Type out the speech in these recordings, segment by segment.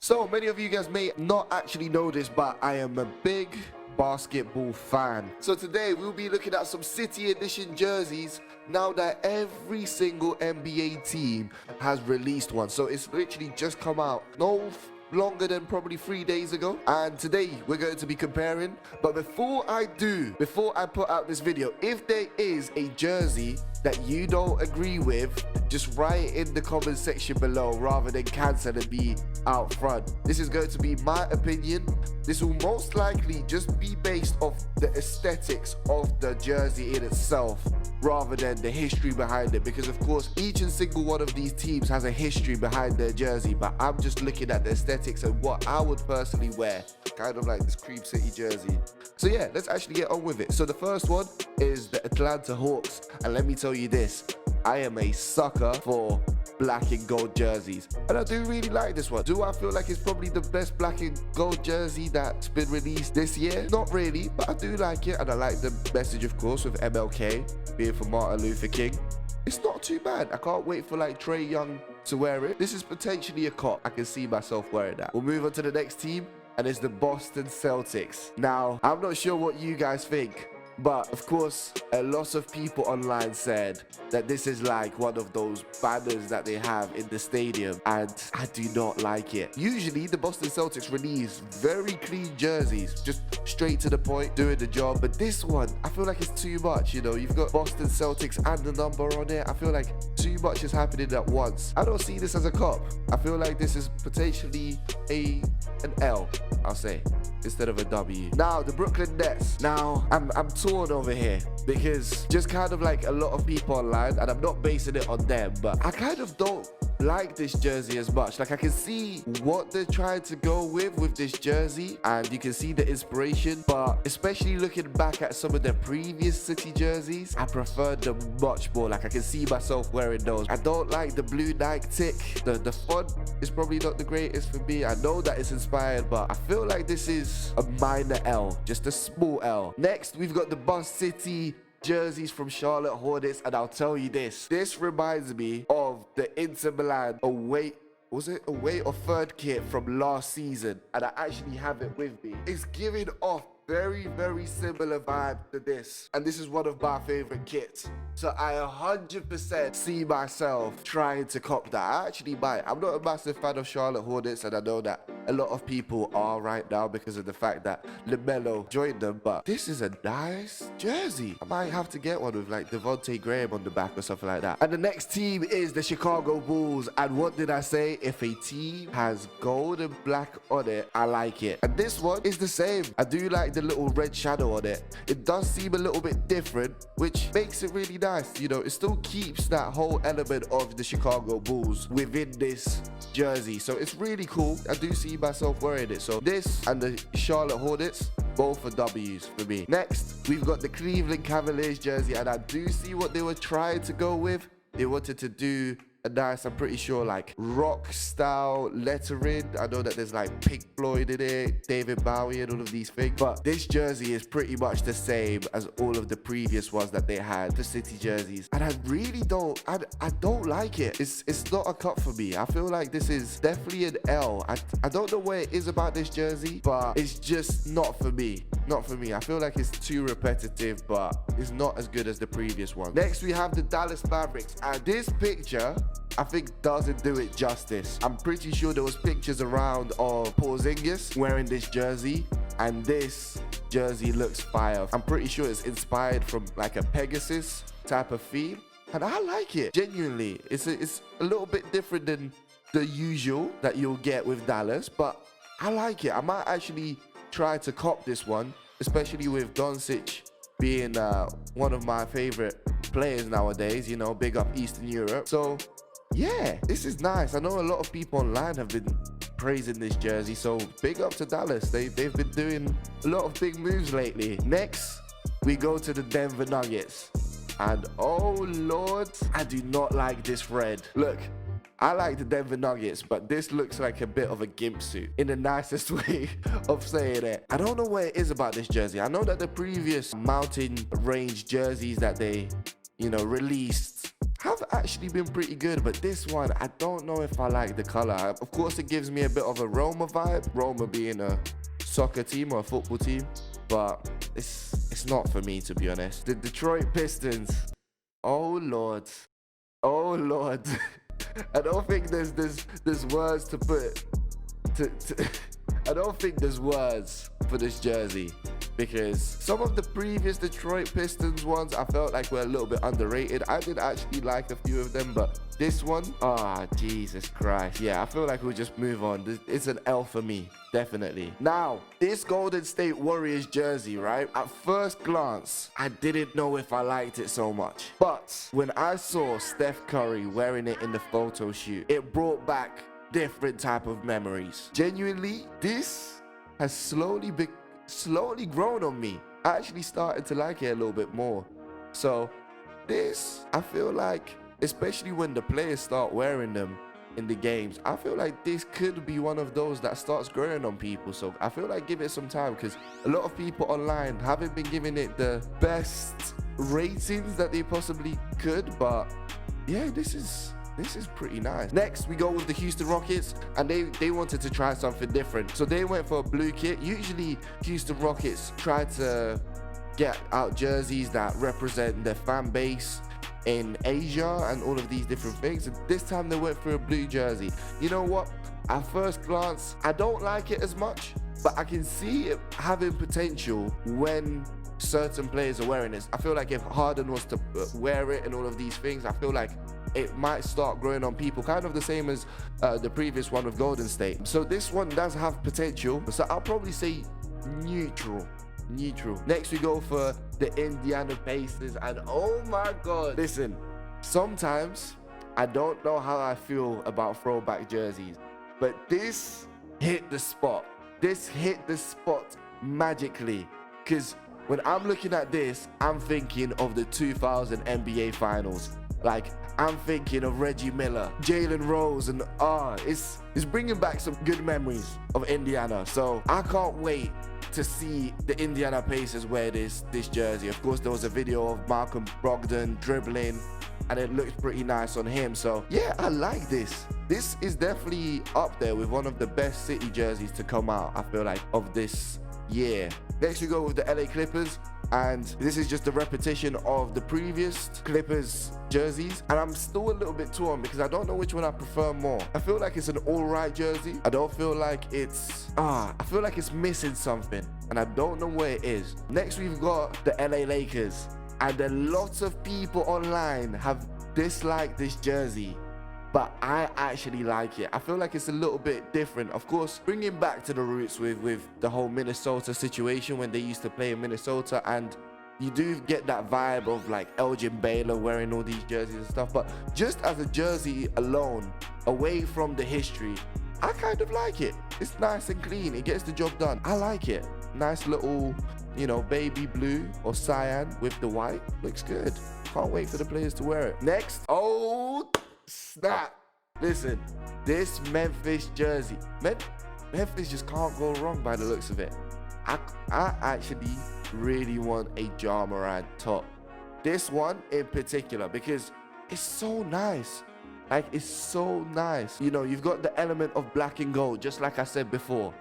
So many of you guys may not actually know this, but I am a big basketball fan. So today we'll be looking at some City Edition jerseys now that every single NBA team has released one. So it's literally just come out no longer than probably 3 days ago, and today we're going to be comparing. But before I put out this video, if there is a jersey that you don't agree with, just write in the comment section below rather than cancel and be out front. This is going to be my opinion. This will most likely just be based off the aesthetics of the jersey in itself rather than the history behind it, because of course each and single one of these teams has a history behind their jersey, but I'm just looking at the aesthetics and what I would personally wear, kind of like this Cream City jersey. So yeah, let's actually get on with it. So the first one is the Atlanta Hawks, and let me tell you this, I am a sucker for black and gold jerseys, and I do really like this one. Do I feel like it's probably the best black and gold jersey that's been released this year? Not really, but I do like it, and I like the message, of course, with MLK being for Martin Luther King. It's not too bad. I can't wait for like Trae Young to wear it. This is potentially a cop. I can see myself wearing that. We'll move on to the next team, and it's the Boston Celtics. Now, I'm not sure what you guys think, but of course, a lot of people online said that this is like one of those banners that they have in the stadium, and I do not like it. Usually, the Boston Celtics release very clean jerseys, just straight to the point, doing the job. But this one, I feel like it's too much. You know, you've got Boston Celtics and the number on it. I feel like too much is happening at once. I don't see this as a cop. I feel like this is potentially an L, I'll say, instead of a W. Now, the Brooklyn Nets. Now, I'm torn over here, because just kind of like a lot of people online, and I'm not basing it on them, but I kind of don't like this jersey as much. Like, I can see what they're trying to go with this jersey, and you can see the inspiration, but especially looking back at some of their previous City jerseys, I preferred them much more. Like, I can see myself wearing those. I don't like the blue Nike tick. The font is probably not the greatest for me. I know that it's inspired, but I feel like this is a minor L, just a small L. Next, we've got the Bus City jerseys from Charlotte Hornets, and I'll tell you this reminds me of the Inter Milan away or third kit from last season, and I actually have it with me. It's giving off very similar vibe to this, and this is one of my favorite kits, so I 100% see myself trying to cop that. I actually might. I'm not a massive fan of Charlotte Hornets, and I know that a lot of people are right now because of the fact that LaMelo joined them, but this is a nice jersey. I might have to get one with like Devontae Graham on the back or something like that. And the next team is the Chicago Bulls, and what did I say? If a team has gold and black on it, I like it. And this one is the same. I do like the little red shadow on it. It does seem a little bit different, which makes it really nice. You know, it still keeps that whole element of the Chicago Bulls within this jersey, so it's really cool. I do see myself wearing it. So this and the Charlotte Hornets, both are W's for me. Next, we've got the Cleveland Cavaliers jersey, and I do see what they were trying to go with. They wanted to do a nice, I'm pretty sure, like rock style lettering. I know that there's like Pink Floyd in it, David Bowie and all of these things, but this jersey is pretty much the same as all of the previous ones that they had, the City jerseys, and I really don't like it. It's not a cut for me. I feel like this is definitely an L. I don't know what it is about this jersey, but it's just not for me. Not for me. I feel like it's too repetitive, but it's not as good as the previous one. Next, we have the Dallas Mavericks, and this picture I think doesn't do it justice. I'm pretty sure there was pictures around of Porzingis wearing this jersey, and this jersey looks fire. I'm pretty sure it's inspired from like a Pegasus type of theme, and I like it. Genuinely, it's a little bit different than the usual that you'll get with Dallas, but I like it. I might actually try to cop this one, especially with Doncic being one of my favorite players nowadays. You know, big up Eastern Europe. So yeah, this is nice. I know a lot of people online have been praising this jersey, so big up to Dallas. They've been doing a lot of big moves lately. Next, we go to the Denver Nuggets, and oh lord, I do not like this red. Look, I like the Denver Nuggets, but this looks like a bit of a gimp suit in the nicest way of saying it. I don't know what it is about this jersey. I know that the previous mountain range jerseys that they, you know, released have actually been pretty good, but this one, I don't know if I like the color. Of course, it gives me a bit of a Roma vibe, Roma being a soccer team or a football team, but it's not for me, to be honest. The Detroit Pistons, oh lord, oh lord. I don't think there's words to put I don't think there's words for this jersey, because some of the previous Detroit Pistons ones I felt like were a little bit underrated. I did actually like a few of them, but this one, Jesus Christ. Yeah, I feel like we'll just move on. It's an L for me, definitely. Now, this Golden State Warriors jersey, right? At first glance, I didn't know if I liked it so much. But when I saw Steph Curry wearing it in the photo shoot, it brought back different type of memories. Genuinely, this has slowly grown on me. I actually started to like it a little bit more. So this, I feel like, especially when the players start wearing them in the games, I feel like this could be one of those that starts growing on people. So I feel like give it some time, because a lot of people online haven't been giving it the best ratings that they possibly could. But yeah, this is pretty nice. Next, we go with the Houston Rockets, and they wanted to try something different. So they went for a blue kit. Usually, Houston Rockets try to get out jerseys that represent their fan base in Asia and all of these different things. And this time, they went for a blue jersey. You know what? At first glance, I don't like it as much, but I can see it having potential when certain players are wearing this. I feel like if Harden was to wear it and all of these things, I feel like it might start growing on people, kind of the same as the previous one with Golden State. So this one does have potential, so I'll probably say neutral. Next, we go for the Indiana Pacers, and oh my god, listen, sometimes I don't know how I feel about throwback jerseys, but this hit the spot. This hit the spot magically, because when I'm looking at this, I'm thinking of the 2000 NBA Finals. Like, I'm thinking of Reggie Miller, Jalen Rose, and it's bringing back some good memories of Indiana. So I can't wait to see the Indiana Pacers wear this jersey. Of course, there was a video of Malcolm Brogdon dribbling, and it looks pretty nice on him. So yeah, I like this. This is definitely up there with one of the best city jerseys to come out, I feel like, of this year. Next, we go with the LA Clippers, and this is just a repetition of the previous Clippers jerseys, and I'm still a little bit torn because I don't know which one I prefer more. I feel like it's an alright jersey. I don't feel like it's I feel like it's missing something, and I don't know where it is. Next, we've got the LA Lakers, and a lot of people online have disliked this jersey, but I actually like it. I feel like it's a little bit different. Of course, bringing back to the roots with the whole Minnesota situation when they used to play in Minnesota, and you do get that vibe of like Elgin Baylor wearing all these jerseys and stuff. But just as a jersey alone, away from the history, I kind of like it. It's nice and clean. It gets the job done. I like it. Nice little, you know, baby blue or cyan with the white. Looks good. Can't wait for the players to wear it. Next, oh snap. Listen, this Memphis jersey. Memphis just can't go wrong by the looks of it. I actually really want a Ja Morant top. This one in particular, because it's so nice. Like, it's so nice. You know, you've got the element of black and gold, just like I said before.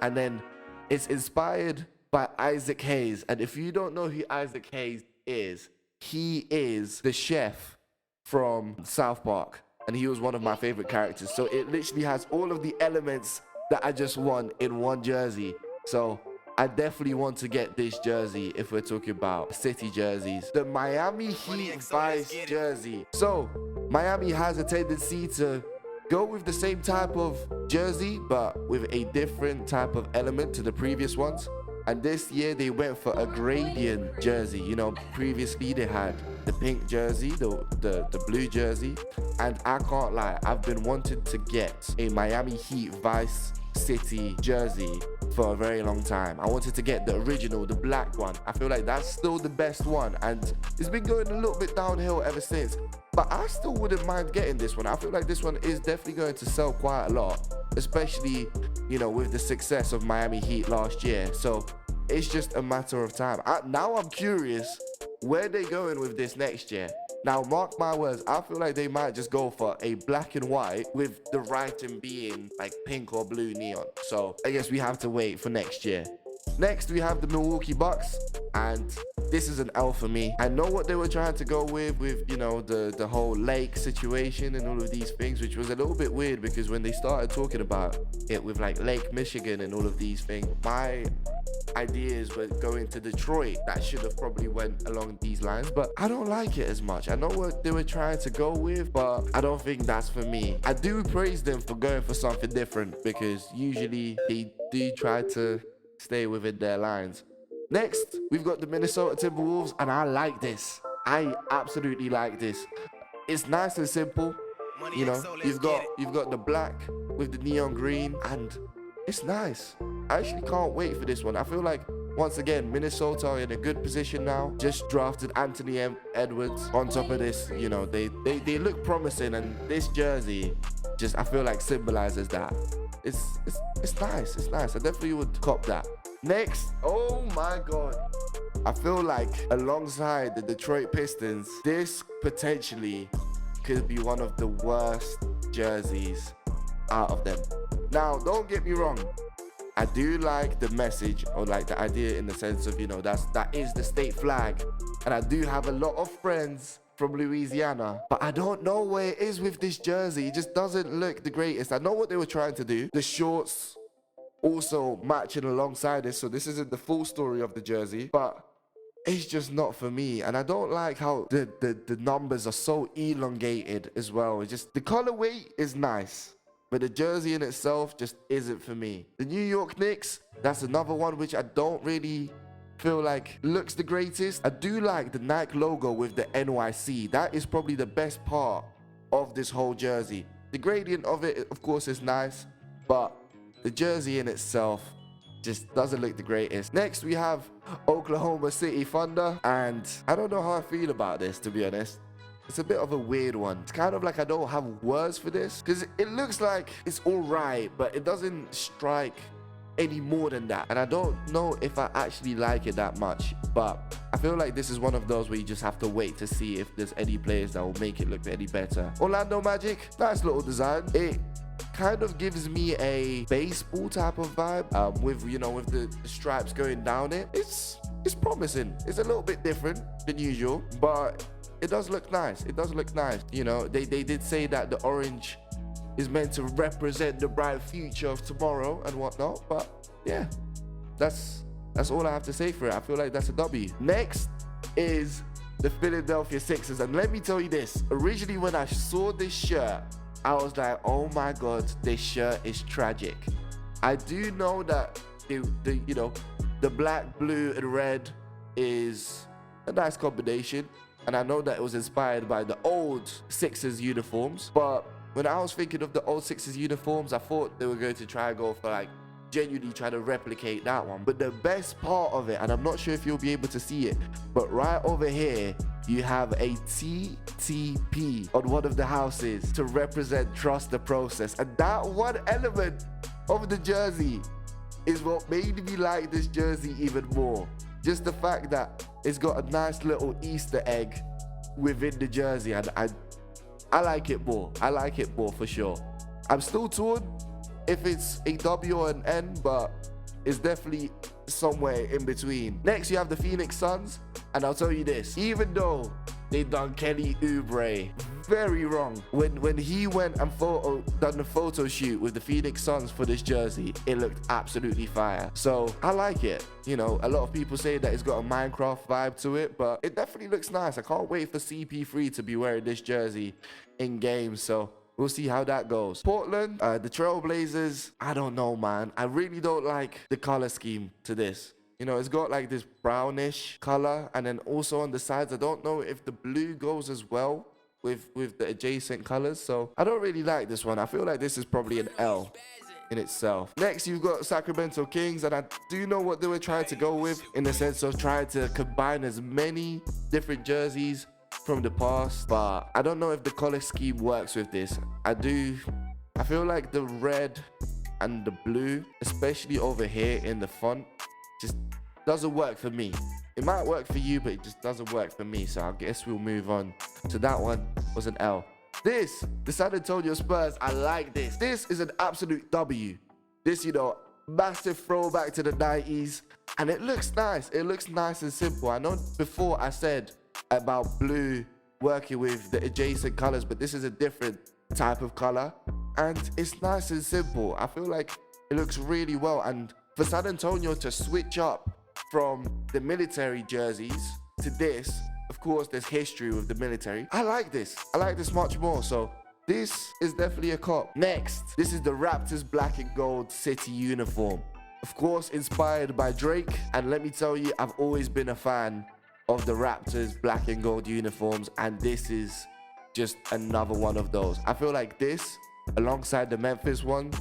And then it's inspired by Isaac Hayes. And if you don't know who Isaac Hayes is, he is the chef from South Park. And he was one of my favorite characters. So it literally has all of the elements that I just want in one jersey. So I definitely want to get this jersey if we're talking about city jerseys. The Miami Heat Vice jersey. So Miami has a tendency to go with the same type of jersey, but with a different type of element to the previous ones. And this year they went for a gradient jersey. You know, previously they had the pink jersey, the blue jersey. And I can't lie, I've been wanting to get a Miami Heat Vice City jersey for a very long time. I wanted to get the original, the black one. I feel like that's still the best one, and it's been going a little bit downhill ever since. But I still wouldn't mind getting this one. I feel like this one is definitely going to sell quite a lot, especially, you know, with the success of Miami Heat last year. So it's just a matter of time. Now I'm curious where they're going with this next year. Now, mark my words, I feel like they might just go for a black and white with the writing being like pink or blue neon. So I guess we have to wait for next year. Next, we have the Milwaukee Bucks, and this is an L for me. I know what they were trying to go with you know, the whole lake situation and all of these things, which was a little bit weird because when they started talking about it with like Lake Michigan and all of these things, my ideas were going to Detroit. That should have probably went along these lines, but I don't like it as much. I know what they were trying to go with, but I don't think that's for me. I do praise them for going for something different because usually they do try to stay within their lines. Next, we've got the Minnesota Timberwolves, and I like this. I absolutely like this. It's nice and simple. You know, you've got the black with the neon green, and it's nice. I actually can't wait for this one. I feel like, once again, Minnesota are in a good position now. Just drafted Anthony Edwards. On top of this, you know, they look promising, and this jersey just, I feel like, symbolizes that. It's nice. It's nice. I definitely would cop that. Next, oh my God. I feel like alongside the Detroit Pistons, this potentially could be one of the worst jerseys out of them. Now, don't get me wrong. I do like the message, or like the idea in the sense of, you know, that is the state flag. And I do have a lot of friends from Louisiana, but I don't know where it is with this jersey. It just doesn't look the greatest. I know what they were trying to do. The shorts also matching alongside this, so this isn't the full story of the jersey, but it's just not for me. And I don't like how the numbers are so elongated as well. It's just, the colorway is nice, but the jersey in itself just isn't for me. The New York Knicks, that's another one which I don't really feel like looks the greatest. I do like the Nike logo with the NYC. That is probably the best part of this whole jersey. The gradient of it, of course, is nice, but the jersey in itself just doesn't look the greatest. Next, we have Oklahoma City Thunder, and I don't know how I feel about this, to be honest. It's a bit of a weird one. It's kind of like I don't have words for this, because it looks like it's all right, but it doesn't strike any more than that. And I don't know if I actually like it that much, but I feel like this is one of those where you just have to wait to see if there's any players that will make it look any better. Orlando Magic, nice little design. It kind of gives me a baseball type of vibe, with, you know, with the stripes going down it. It's promising. It's a little bit different than usual, but it does look nice. It does look nice. You know, they did say that the orange is meant to represent the bright future of tomorrow and whatnot, but yeah, that's all I have to say for it. I feel like that's a W. Next is the Philadelphia Sixers, and let me tell you this, originally when I saw this shirt, I was like, oh my God, this shirt is tragic. I do know that you know, the black, blue, and red is a nice combination, and I know that it was inspired by the old Sixers uniforms, but when I was thinking of the old Sixers uniforms, I thought they were going to try and go for like genuinely try to replicate that one. But the best part of it, and I'm not sure if you'll be able to see it, but right over here, you have a TTP on one of the houses to represent trust the process. And that one element of the jersey is what made me like this jersey even more. Just the fact that it's got a nice little Easter egg within the jersey, and I like it more. I like it more for sure. I'm still torn if it's a W or an N, but it's definitely somewhere in between. Next, you have the Phoenix Suns, and I'll tell you this, even though they done Kelly Oubre very wrong, when he went and done the photo shoot with the Phoenix Suns for this jersey, it looked absolutely fire. So I like it. You know, a lot of people say that it's got a Minecraft vibe to it, but it definitely looks nice. I can't wait for CP3 to be wearing this jersey in games, so we'll see how that goes. Portland, the Trailblazers, I don't know, man. I really don't like the color scheme to this. You know, it's got like this brownish color, and then also on the sides, I don't know if the blue goes as well with the adjacent colors, so I don't really like this one. I feel like this is probably an L in itself. Next, you've got Sacramento Kings, and I do know what they were trying to go with in the sense of trying to combine as many different jerseys from the past, but I don't know if the color scheme works with this. I feel like the red and the blue, especially over here in the font, just doesn't work for me. It might work for you, but it just doesn't work for me. So I guess we'll move on. So that one was an L. The San Antonio Spurs, I like this. This is an absolute W. This, you know, massive throwback to the 90s. And it looks nice. It looks nice and simple. I know before I said about blue working with the adjacent colors, but this is a different type of color. And it's nice and simple. I feel like it looks really well. And for San Antonio to switch up from the military jerseys to this, of course, there's history with the military. I like this. I like this much more. So this is definitely a cop. Next, this is the Raptors black and gold city uniform. Of course, inspired by Drake. And let me tell you, I've always been a fan of the Raptors black and gold uniforms. And this is just another one of those. I feel like this, alongside the Memphis one,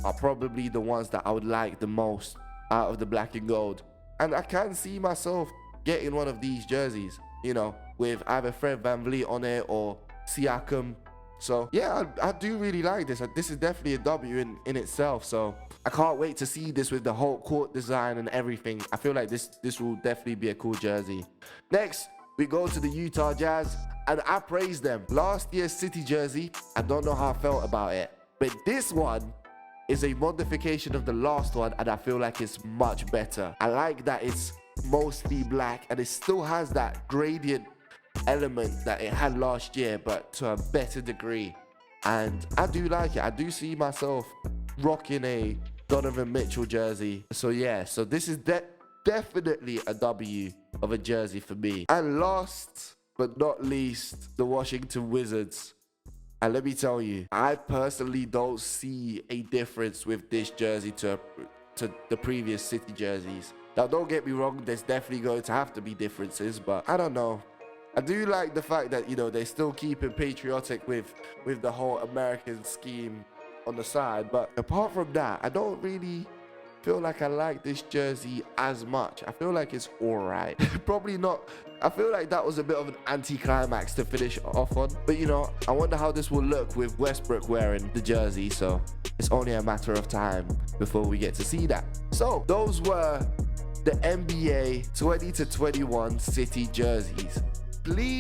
are probably the ones that I would like the most out of the black and gold. And I can see myself getting one of these jerseys, you know, with either Fred VanVleet on it or Siakam. So yeah, I do really like this. This is definitely a W in itself. So I can't wait to see this with the whole court design and everything. I feel like this will definitely be a cool jersey. Next, we go to the Utah Jazz, and I praise them. Last year's city jersey, I don't know how I felt about it, but this one is a modification of the last one, and I feel like it's much better. I like that it's mostly black and it still has that gradient element that it had last year, but to a better degree. And I do like it. I do see myself rocking a Donovan Mitchell jersey. So yeah, so this is definitely a W of a jersey for me. And last but not least, the Washington Wizards. And let me tell you, I personally don't see a difference with this jersey to the previous city jerseys. Now, don't get me wrong, there's definitely going to have to be differences, but I don't know. I do like the fact that, you know, they're still keeping patriotic with the whole American scheme on the side. But apart from that, I don't really feel like I like this jersey as much. I feel like it's all right. Probably not. I feel like that was a bit of an anticlimax to finish off on. But, you know, I wonder how this will look with Westbrook wearing the jersey. So it's only a matter of time before we get to see that. So those were the NBA 20 to 21 city jerseys. Please